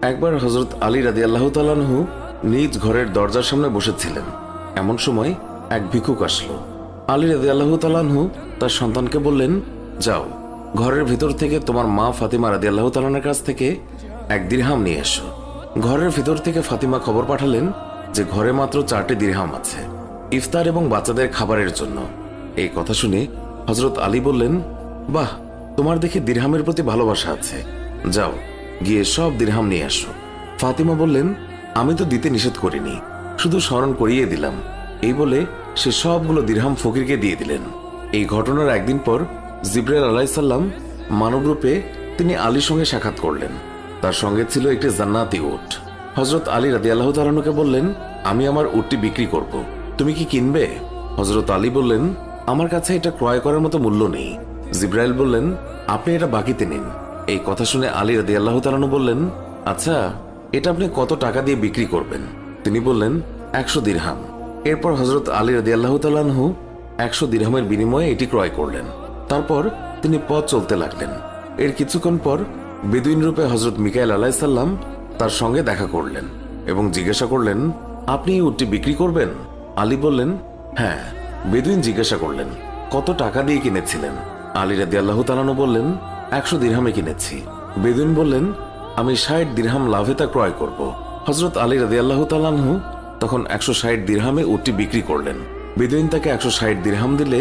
একবার হযরত আলী রাদিয়াল্লাহু তাআলা আনহু নিজ ঘরের দরজার সামনে বসেছিলেন। এমন সময় এক ভিক্ষুক আসলো। আলী রাদিয়াল্লাহু তাআলা আনহু তার সন্তানকে বললেন, যাও ঘরের ভিতর থেকে তোমার মা ফাতিমা রাদিয়াল্লাহু তাআলার কাছ থেকে 1 দিরহাম নিয়ে এসো। ঘরের ভিতর থেকে ফাতিমা খবর পাঠালেন যে ঘরে মাত্র 4টি দিরহাম আছে, ইফতার এবং বাচ্চাদের খাবারের জন্য। এই কথা শুনে হযরত আলী বললেন, বাহ, তোমার দেখে দিরহামের প্রতি ভালোবাসা আছে, যাও গিয়ে সব দিরহাম নিয়ে আসো। ফাতিমা বললেন, আমি তো দিতে নিষেধ করিনি, শুধু স্মরণ করিয়ে দিলাম। এই বলে সে সবগুলো দিরহাম ফকিরকে দিয়ে দিলেন। এই ঘটনার একদিন পর জিবরাইল আলাইহিস সালাম মানবরূপে তিনি আলীর সঙ্গে সাক্ষাৎ করলেন। তার সঙ্গে ছিল একটি জান্নাতি উট। হযরত আলী রাদিয়াল্লাহু তাআলা আনহুকে বললেন, আমি আমার উটটি বিক্রি করব, তুমি কি কিনবে? হযরত আলী বললেন, আমার কাছে এটা ক্রয় করার মতো মূল্য নেই। জিবরাইল বললেন, আপনি এটা বাকিতে নিন। এই কথা শুনে আলী রাদিয়াল্লাহু তাআলা আনহু বললেন, আচ্ছা, এটা আপনি কত টাকা দিয়ে বিক্রি করবেন? তিনি বললেন, 100 দিরহাম। এরপর হযরত আলী রাদিয়াল্লাহু তাআলা আনহু 100 দিরহামের বিনিময়ে এটি ক্রয় করলেন। তারপর তিনি পথ চলতে লাগলেন। এর কিছুক্ষণ পর বেদুইন রূপে হযরত মিকাইল আলাইহিস সালাম তার সঙ্গে দেখা করলেন এবং জিজ্ঞাসা করলেন, আপনি এই উটটি বিক্রি করবেন? আলী বললেন, হ্যাঁ। বেদুইন জিজ্ঞাসা করলেন, কত টাকা দিয়ে কিনেছিলেন? আলী রাদিয়াল্লাহু তাআলা আনহু বললেন, 100 দিরহামে কিনেছি। বেদুইন বললেন, আমি 60 দিরহাম লাভে তা ক্রয় করব। হযরত আলী রাদিয়াল্লাহু তাআলা আনহু তখন 160 দিরহামে উটটি বিক্রি করলেন। বেদুইন তাকে 160 দিরহাম দিলে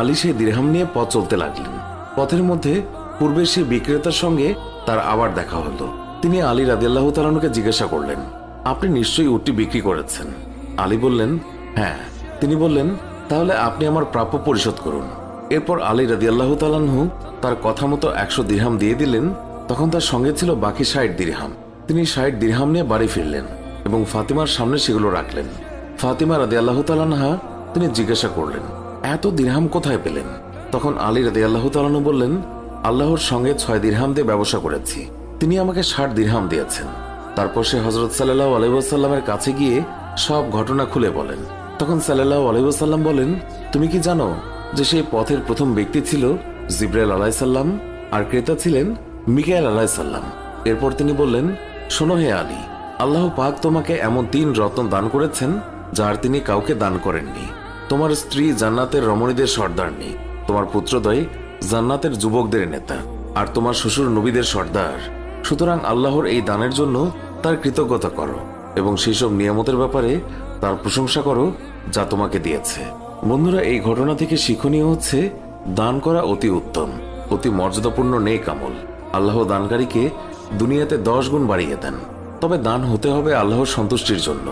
আলী সেই দিরহাম নিয়ে পথ চলতে লাগলেন। পথের মধ্যে পূর্বে সেই বিক্রেতার সঙ্গে তার আবার দেখা হলো। তিনি আলী রাদিয়াল্লাহু তাআলা আনহুকে জিজ্ঞাসা করলেন, আপনি নিশ্চয়ই উটটি বিক্রি করেছেন? আলী বললেন, হ্যাঁ। তিনি বললেন, তাহলে আপনি আমার প্রাপ্য পরিশোধ করুন। এরপর আলী রাদিয়াল্লাহু তাআলা আনহু তার কথা মতো 100 দিরহাম দিয়ে দিলেন। তখন তার সঙ্গে ছিল বাকি 60 দিরহাম। তিনি 60 দিরহাম নিয়ে বাড়ি ফিরলেন এবং ফাতিমার সামনে সেগুলো রাখলেন। ফাতিমা রাদিয়াল্লাহু তাআলা আনহা তিনি জিজ্ঞাসা করলেন, এত দিরহাম কোথায় পেলেন? তখন আলী রাদিয়াল্লাহু তাআলা আনহু বললেন, আল্লাহর সঙ্গে 6 দিরহাম দিয়ে ব্যবসা করেছি, তিনি আমাকে 60 দিরহাম দিয়েছেন। তারপর সে হযরত সাল্লাল্লাহু আলাইহি ওয়াসাল্লামের কাছে গিয়ে সব ঘটনা খুলে বলেন। তখন সাল্লাল্লাহু আলাইহি ওয়াসাল্লাম বলেন, তুমি কি জানো যে সেই পথের প্রথম ব্যক্তি ছিল জিবরাইল আলাইহিস সালাম আর ক্রেতা ছিলেন মিকাইল আলাইহিস সালাম? এরপর তিনি বললেন, শোনো হে আলী, আল্লাহ পাক তোমাকে এমন 3 রত্ন দান করেছেন যার তিনি কাউকে দান করেননি। তোমার স্ত্রী জান্নাতের রমণীদের সর্দারনি, তোমার পুত্রদ্বয় জান্নাতের যুবকদের নেতা, আর তোমার শ্বশুর নবীদের সর্দার। সুতরাং আল্লাহর এই দানের জন্য তার কৃতজ্ঞতা করো এবং সেই সব নিয়ামতের ব্যাপারে তার প্রশংসা করো যা তোমাকে দিয়েছে। বন্ধুরা, এই ঘটনা থেকে শিক্ষণীয় হচ্ছে, দান করা অতি উত্তম, অতি মর্যাদাপূর্ণ নেক আমল। আল্লাহ দানকারীকে দুনিয়াতে 10 গুণ বাড়িয়ে দেন। তবে দান হতে হবে আল্লাহর সন্তুষ্টির জন্য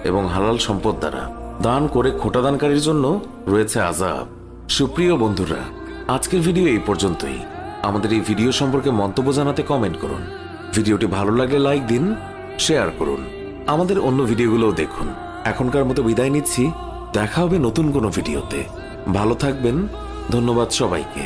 এবং হালাল সম্পদ দ্বারা। দান করে খোটা দানকারীর জন্য রয়েছে আযাব। সুপ্রিয় বন্ধুরা, আজকের ভিডিও এই পর্যন্তই। আমাদের এই ভিডিও সম্পর্কে মন্তব্য জানাতে কমেন্ট করুন। ভিডিওটি ভালো লাগলে লাইক দিন, শেয়ার করুন। আমাদের অন্য ভিডিওগুলোও দেখুন। এখনকার মতো বিদায় নিচ্ছি, দেখা হবে নতুন কোনো ভিডিওতে। ভালো থাকবেন। ধন্যবাদ সবাইকে।